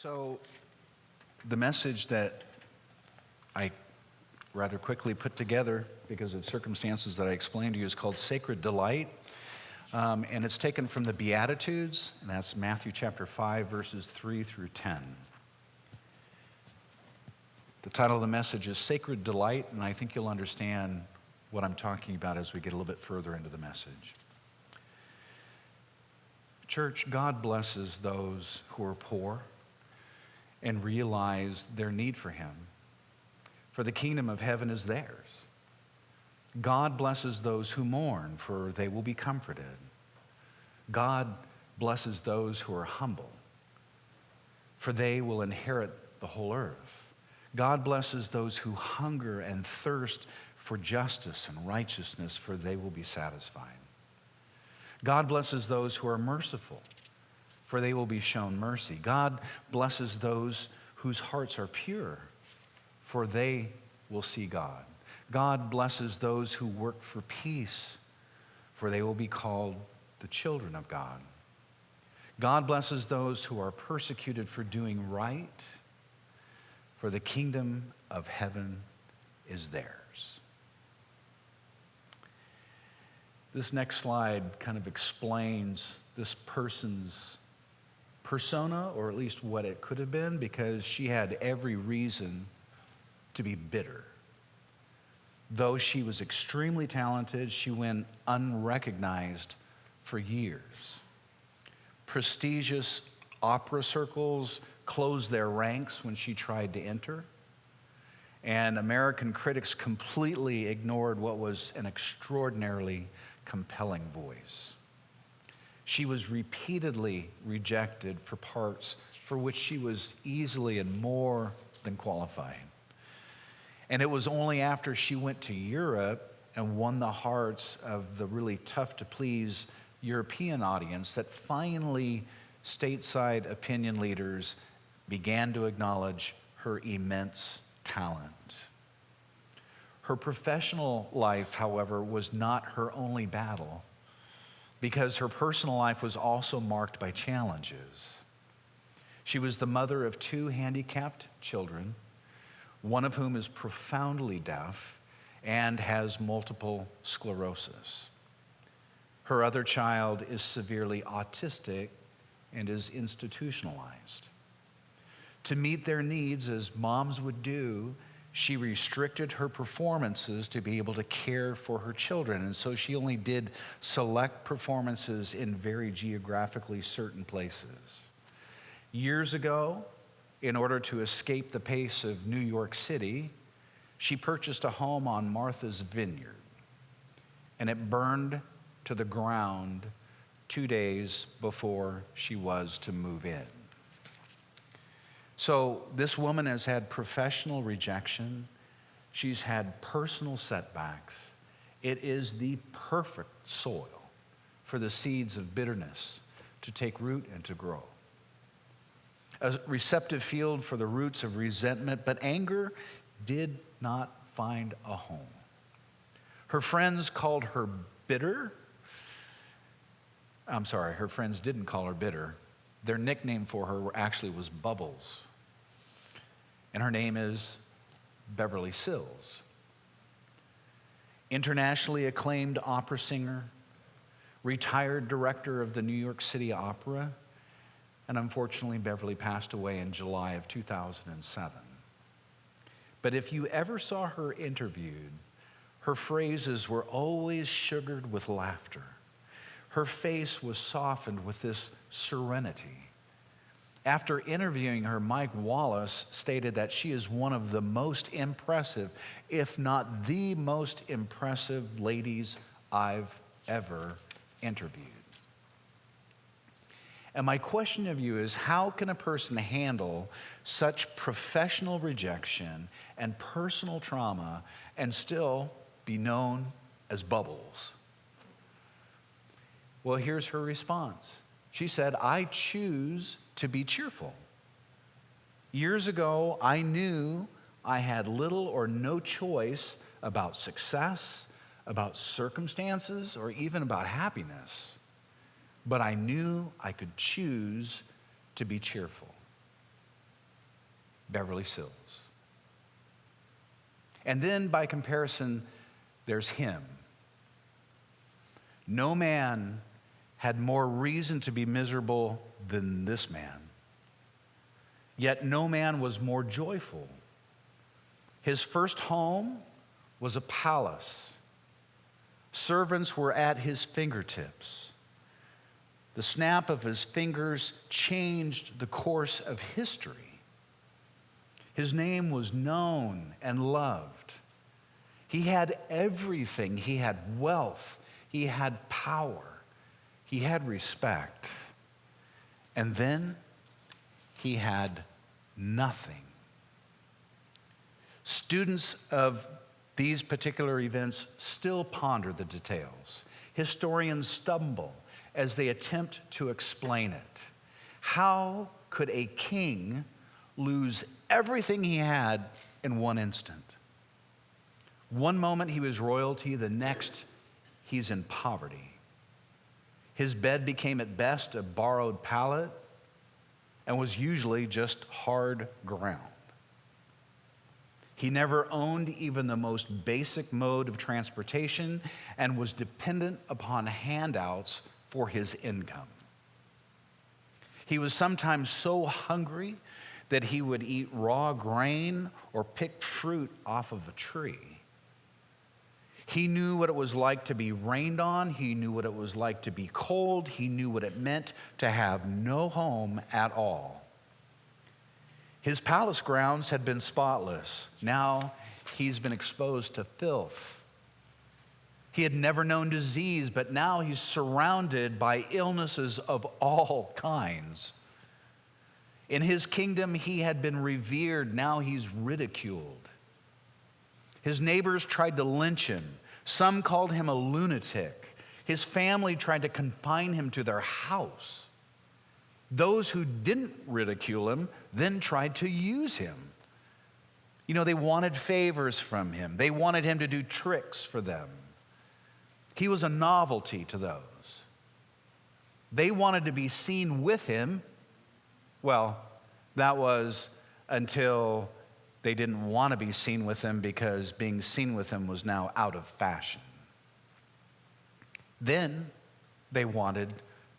So, the message that I rather quickly put together because of circumstances that I explained to you is called Sacred Delight. And it's taken from the Beatitudes, and that's Matthew chapter 5, verses 3 through 10. The title of the message is Sacred Delight, and I think you'll understand what I'm talking about as we get a little bit further into the message. Church, God blesses those who are poor and realize their need for Him, for the kingdom of heaven is theirs. God blesses those who mourn, for they will be comforted. God blesses those who are humble, for they will inherit the whole earth. God blesses those who hunger and thirst for justice and righteousness, for they will be satisfied. God blesses those who are merciful, for they will be shown mercy. God blesses those whose hearts are pure, for they will see God. God blesses those who work for peace, for they will be called the children of God. God blesses those who are persecuted for doing right, for the kingdom of heaven is theirs. This next slide kind of explains this person's persona, or at least what it could have been, because she had every reason to be bitter. Though she was extremely talented, she went unrecognized for years. Prestigious opera circles closed their ranks when she tried to enter, and American critics completely ignored what was an extraordinarily compelling voice. She was repeatedly rejected for parts for which she was easily and more than qualified. And it was only after she went to Europe and won the hearts of the really tough-to-please European audience that finally stateside opinion leaders began to acknowledge her immense talent. Her professional life, however, was not her only battle, because her personal life was also marked by challenges. She was the mother of 2 handicapped children, one of whom is profoundly deaf and has multiple sclerosis. Her other child is severely autistic and is institutionalized. To meet their needs, as moms would do, she restricted her performances to be able to care for her children, and so she only did select performances in very geographically certain places. Years ago, in order to escape the pace of New York City, she purchased a home on Martha's Vineyard, and it burned to the ground 2 days before she was to move in. So this woman has had professional rejection. She's had personal setbacks. It is the perfect soil for the seeds of bitterness to take root and to grow. A receptive field for the roots of resentment, but anger did not find a home. Her friends called her bitter. Her friends didn't call her bitter. Their nickname for her actually was Bubbles. And her name is Beverly Sills. Internationally acclaimed opera singer, retired director of the New York City Opera, and unfortunately, Beverly passed away in July of 2007. But if you ever saw her interviewed, her phrases were always sugared with laughter. Her face was softened with this serenity. After interviewing her, Mike Wallace stated that she is one of the most impressive, if not the most impressive ladies I've ever interviewed. And my question of you is, how can a person handle such professional rejection and personal trauma and still be known as Bubbles? Well, here's her response. She said, "I choose to be cheerful. Years ago, I knew I had little or no choice about success, about circumstances, or even about happiness. But I knew I could choose to be cheerful." Beverly Sills. And then, by comparison, there's him. No man had more reason to be miserable than this man. Yet no man was more joyful. His first home was a palace. Servants were at his fingertips. The snap of his fingers changed the course of history. His name was known and loved. He had everything. He had wealth. He had power. He had respect. And then he had nothing. Students of these particular events still ponder the details. Historians stumble as they attempt to explain it. How could a king lose everything he had in one instant? One moment he was royalty, the next he's in poverty. His bed became at best a borrowed pallet and was usually just hard ground. He never owned even the most basic mode of transportation and was dependent upon handouts for his income. He was sometimes so hungry that he would eat raw grain or pick fruit off of a tree. He knew what it was like to be rained on. He knew what it was like to be cold. He knew what it meant to have no home at all. His palace grounds had been spotless. Now he's been exposed to filth. He had never known disease, but now he's surrounded by illnesses of all kinds. In his kingdom, he had been revered. Now he's ridiculed. His neighbors tried to lynch him. Some called him a lunatic. His family tried to confine him to their house. Those who didn't ridicule him then tried to use him. You know, they wanted favors from him. They wanted him to do tricks for them. He was a novelty to those. They wanted to be seen with him. Well, that was until they didn't want to be seen with him because being seen with him was now out of fashion. Then they wanted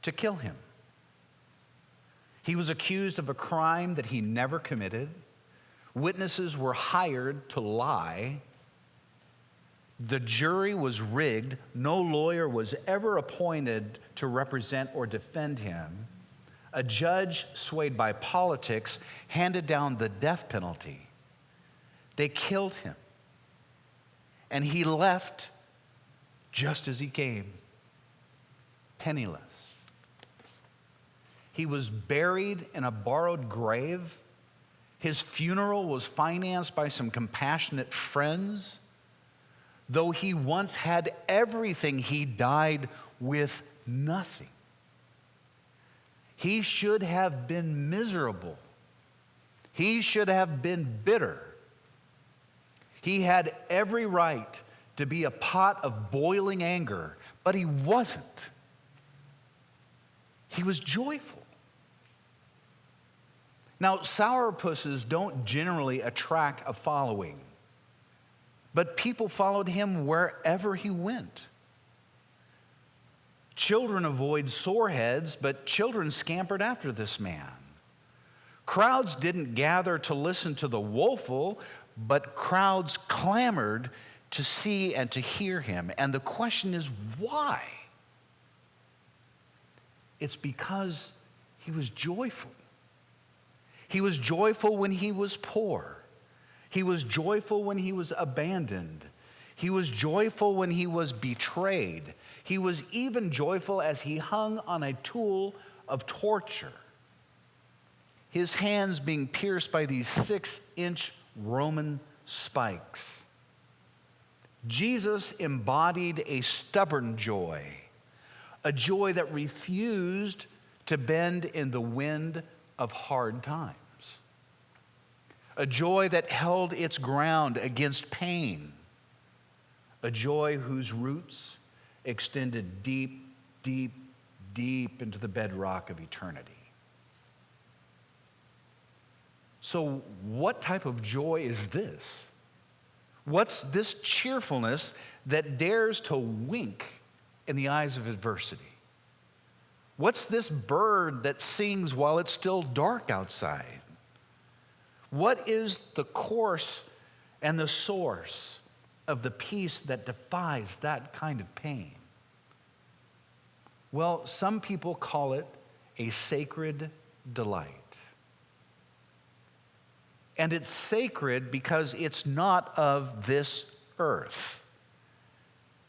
to kill him. He was accused of a crime that he never committed. Witnesses were hired to lie. The jury was rigged. No lawyer was ever appointed to represent or defend him. A judge swayed by politics handed down the death penalty. They killed him. And he left just as he came, penniless. He was buried in a borrowed grave. His funeral was financed by some compassionate friends. Though he once had everything, he died with nothing. He should have been miserable. He should have been bitter. He had every right to be a pot of boiling anger, but he wasn't. He was joyful. Now, sourpusses don't generally attract a following, but people followed him wherever he went. Children avoid soreheads, but children scampered after this man. Crowds didn't gather to listen to the woeful, but crowds clamored to see and to hear him. And the question is, why? It's because he was joyful. He was joyful when he was poor. He was joyful when he was abandoned. He was joyful when he was betrayed. He was even joyful as he hung on a tool of torture, his hands being pierced by these 6-inch Roman spikes. Jesus embodied a stubborn joy, a joy that refused to bend in the wind of hard times, a joy that held its ground against pain, a joy whose roots extended deep, deep, deep into the bedrock of eternity. So what type of joy is this? What's this cheerfulness that dares to wink in the eyes of adversity? What's this bird that sings while it's still dark outside? What is the course and the source of the peace that defies that kind of pain? Well, some people call it a sacred delight. And it's sacred because it's not of this earth.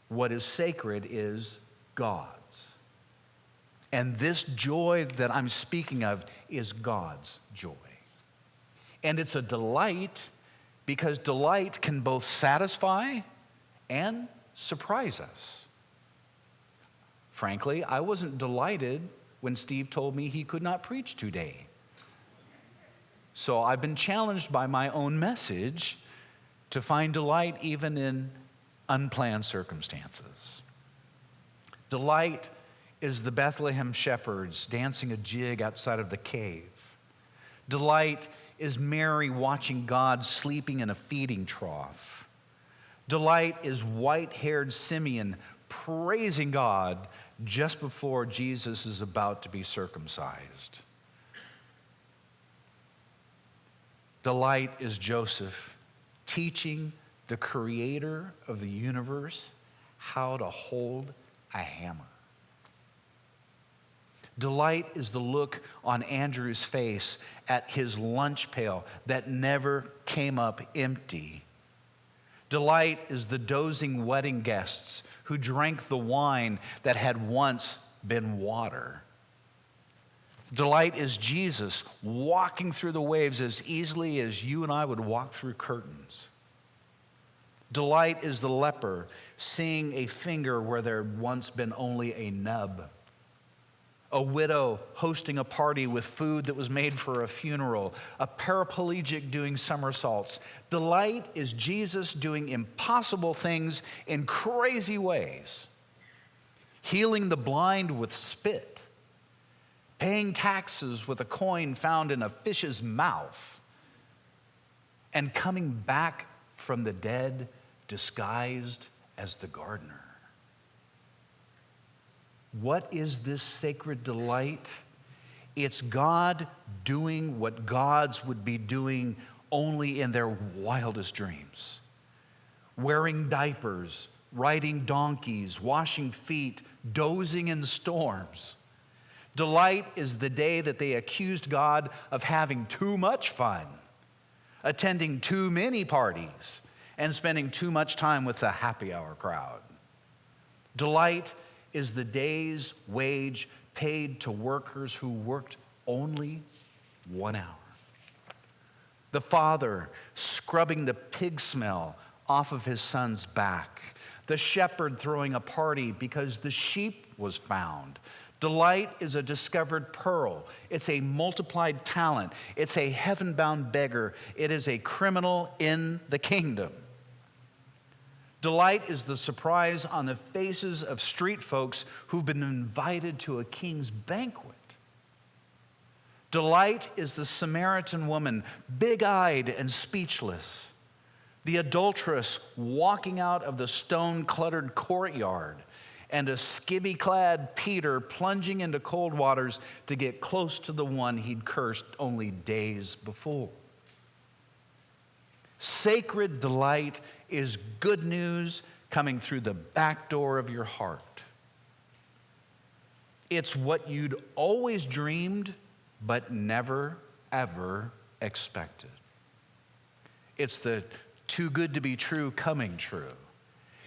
What is sacred is God's. And this joy that I'm speaking of is God's joy. And it's a delight because delight can both satisfy and surprise us. Frankly, I wasn't delighted when Steve told me he could not preach today. So I've been challenged by my own message to find delight even in unplanned circumstances. Delight is the Bethlehem shepherds dancing a jig outside of the cave. Delight is Mary watching God sleeping in a feeding trough. Delight is white-haired Simeon praising God just before Jesus is about to be circumcised. Delight is Joseph teaching the creator of the universe how to hold a hammer. Delight is the look on Andrew's face at his lunch pail that never came up empty. Delight is the dozing wedding guests who drank the wine that had once been water. Delight is Jesus walking through the waves as easily as you and I would walk through curtains. Delight is the leper seeing a finger where there had once been only a nub. A widow hosting a party with food that was made for a funeral. A paraplegic doing somersaults. Delight is Jesus doing impossible things in crazy ways. Healing the blind with spit. Paying taxes with a coin found in a fish's mouth. And coming back from the dead disguised as the gardener. What is this sacred delight? It's God doing what gods would be doing only in their wildest dreams. Wearing diapers, riding donkeys, washing feet, dozing in storms. Delight is the day that they accused God of having too much fun, attending too many parties, and spending too much time with the happy hour crowd. Delight is the day's wage paid to workers who worked only 1 hour. The father scrubbing the pig smell off of his son's back. The shepherd throwing a party because the sheep was found. Delight is a discovered pearl. It's a multiplied talent. It's a heaven-bound beggar. It is a criminal in the kingdom. Delight is the surprise on the faces of street folks who've been invited to a king's banquet. Delight is the Samaritan woman, big-eyed and speechless. The adulteress walking out of the stone-cluttered courtyard, and a skivvy-clad Peter plunging into cold waters to get close to the one he'd cursed only days before. Sacred delight is good news coming through the back door of your heart. It's what you'd always dreamed but never, ever expected. It's the too good to be true coming true.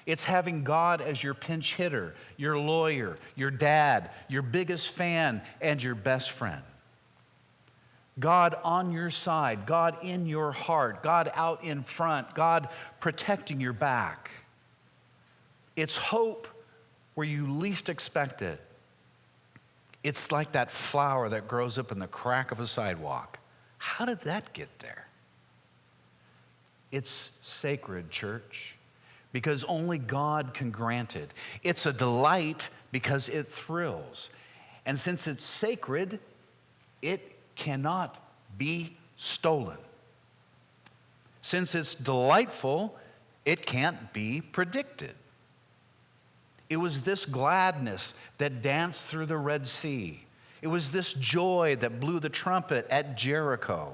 It's having God as your pinch hitter, your lawyer, your dad, your biggest fan, and your best friend. God on your side, God in your heart, God out in front, God protecting your back. It's hope where you least expect it. It's like that flower that grows up in the crack of a sidewalk. How did that get there? It's sacred, church, because only God can grant it. It's a delight because it thrills. And since it's sacred, it cannot be stolen. Since it's delightful, it can't be predicted. It was this gladness that danced through the Red Sea. It was this joy that blew the trumpet at Jericho.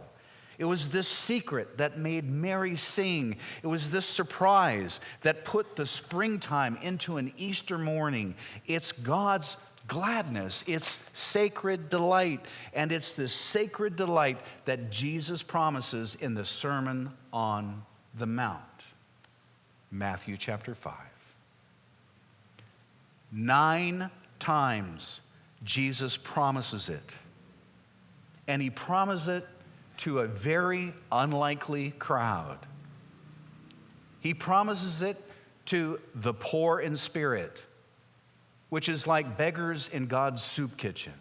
It was this secret that made Mary sing. It was this surprise that put the springtime into an Easter morning. It's God's gladness. It's sacred delight. And it's this sacred delight that Jesus promises in the Sermon on the Mount. Matthew chapter 5. 9 times Jesus promises it. And he promises it to a very unlikely crowd. He promises it to the poor in spirit, which is like beggars in God's soup kitchen.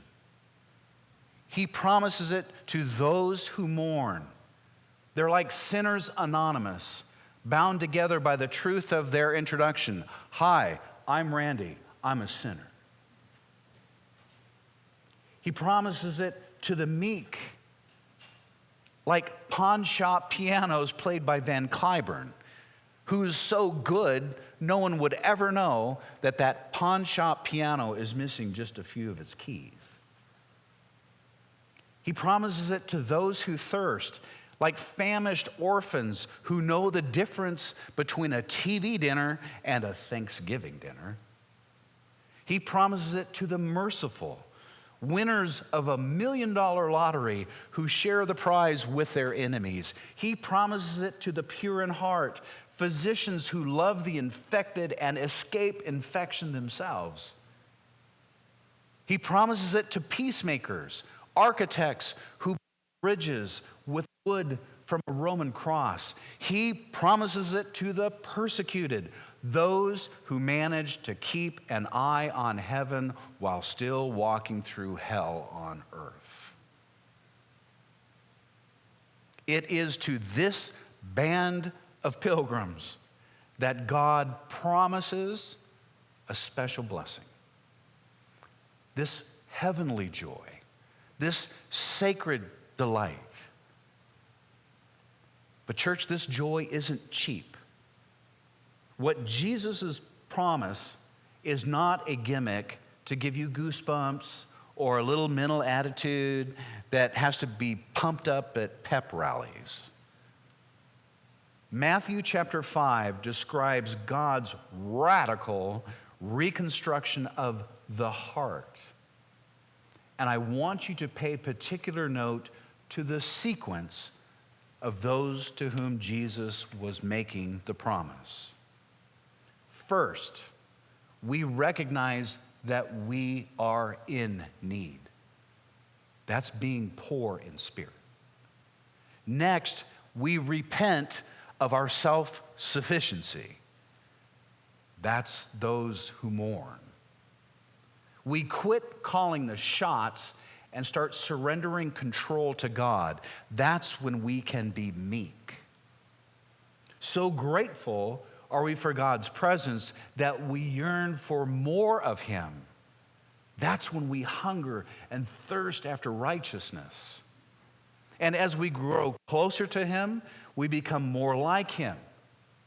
He promises it to those who mourn. They're like sinners anonymous, bound together by the truth of their introduction. Hi, I'm Randy. I'm a sinner. He promises it to the meek, like pawn shop pianos played by Van Cliburn, who's so good no one would ever know that that pawn shop piano is missing just a few of its keys. He promises it to those who thirst, like famished orphans who know the difference between a TV dinner and a Thanksgiving dinner. He promises it to the merciful, winners of $1 million lottery who share the prize with their enemies. He promises it to the pure in heart, physicians who love the infected and escape infection themselves. He promises it to peacemakers, architects who build bridges with wood from a Roman cross. He promises it to the persecuted, those who manage to keep an eye on heaven while still walking through hell on earth. It is to this band of pilgrims that God promises a special blessing. This heavenly joy, this sacred delight. But church, this joy isn't cheap. What Jesus' promise is not a gimmick to give you goosebumps or a little mental attitude that has to be pumped up at pep rallies. Matthew chapter 5 describes God's radical reconstruction of the heart. And I want you to pay particular note to the sequence of those to whom Jesus was making the promise. First, we recognize that we are in need. That's being poor in spirit. Next, we repent of our self-sufficiency. That's those who mourn. We quit calling the shots and start surrendering control to God. That's when we can be meek. So grateful are we for God's presence that we yearn for more of Him. That's when we hunger and thirst after righteousness. And as we grow closer to Him, we become more like Him.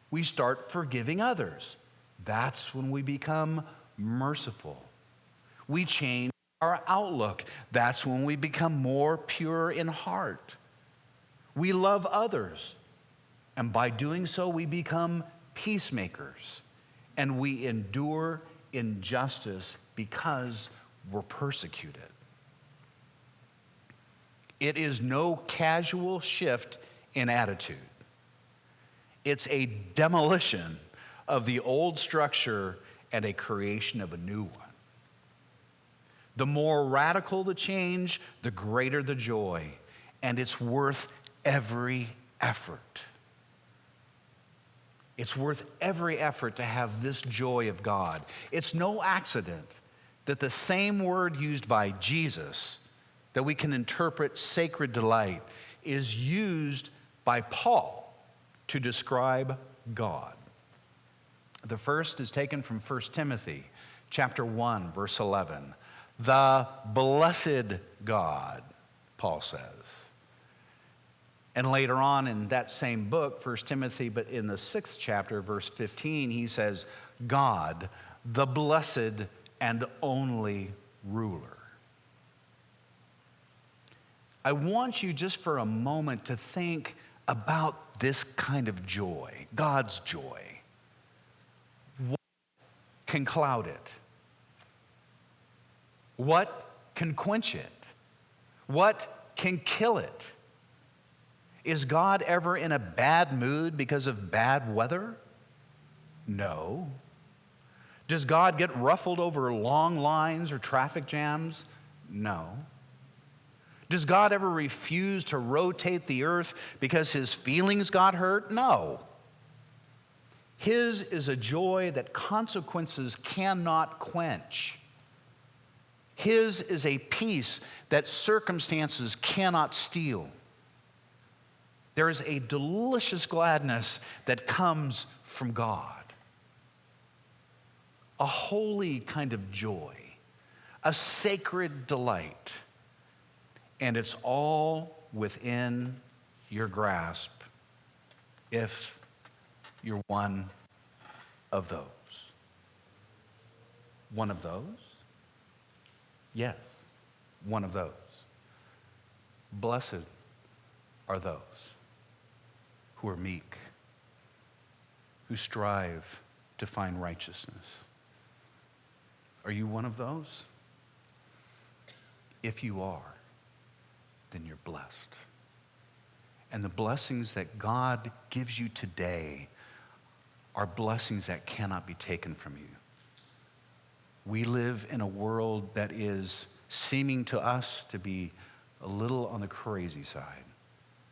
We start forgiving others. That's when we become merciful. We change our outlook. That's when we become more pure in heart. We love others. And by doing so, we become peacemakers. And we endure injustice because we're persecuted. It is no casual shift in attitude. It's a demolition of the old structure and a creation of a new one. The more radical the change, the greater the joy, and it's worth every effort. It's worth every effort to have this joy of God. It's no accident that the same word used by Jesus that we can interpret sacred delight is used by Paul to describe God. The first is taken from 1 Timothy chapter 1, verse 11. The blessed God, Paul says. And later on in that same book, 1 Timothy, but in the 6th chapter, verse 15, he says, God, the blessed and only ruler. I want you just for a moment to think about this kind of joy, God's joy. What can cloud it? What can quench it? What can kill it? Is God ever in a bad mood because of bad weather? No. Does God get ruffled over long lines or traffic jams? No. Does God ever refuse to rotate the earth because his feelings got hurt? No. His is a joy that consequences cannot quench. His is a peace that circumstances cannot steal. There is a delicious gladness that comes from God. A holy kind of joy, a sacred delight. And it's all within your grasp if you're one of those. One of those? Yes, one of those. Blessed are those who are meek, who strive to find righteousness. Are you one of those? If you are, then you're blessed. And the blessings that God gives you today are blessings that cannot be taken from you. We live in a world that is seeming to us to be a little on the crazy side,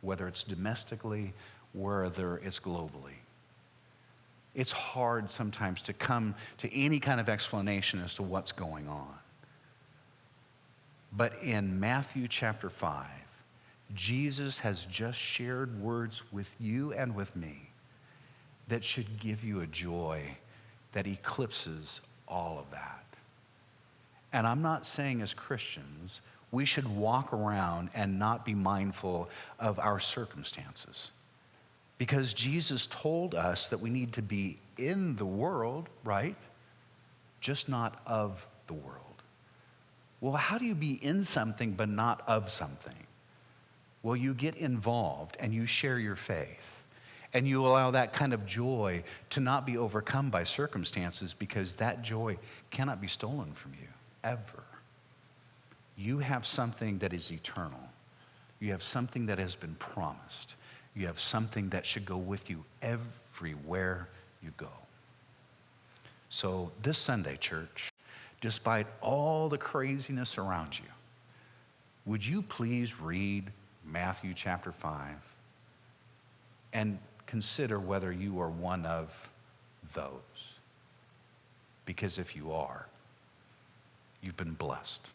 whether it's domestically, whether it's globally. It's hard sometimes to come to any kind of explanation as to what's going on. But in Matthew chapter 5, Jesus has just shared words with you and with me that should give you a joy that eclipses all of that. And I'm not saying as Christians we should walk around and not be mindful of our circumstances. Because Jesus told us that we need to be in the world, right? Just not of the world. Well, how do you be in something but not of something? Well, you get involved and you share your faith. And you allow that kind of joy to not be overcome by circumstances, because that joy cannot be stolen from you, ever. You have something that is eternal. You have something that has been promised. You have something that should go with you everywhere you go. So this Sunday, church, despite all the craziness around you, would you please read Matthew chapter 5 and consider whether you are one of those? Because if you are, you've been blessed.